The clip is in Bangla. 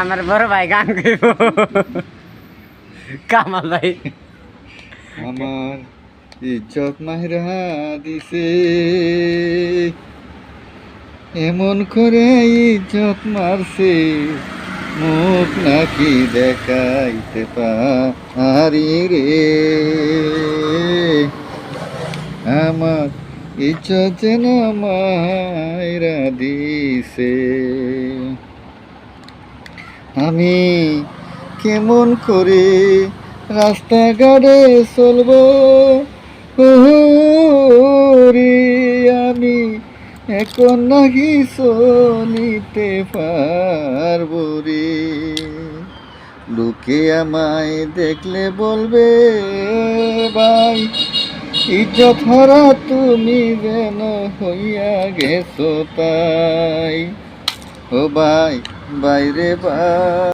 আমার বড় ভাই গান গাইব কামাল ভাই। আমার ইজ্জত মাহিরা দিছে, এমন করে ইজ্জত মারছে, মুখ নাকি দেখাইতে পারি রে। আমার ইজ্জত যেন মাহিরা দিছে, আমি কেমন করে রাস্তাঘাটে চলবো রে, আমি এখন নাকি চলিতে পারবো রে। লোকে আমায় দেখলে বলবে, ভাই ইজ্জত হারা তুমি যেন হইয়া গেছো তাই। ও ভাই, বাইরে ভাই।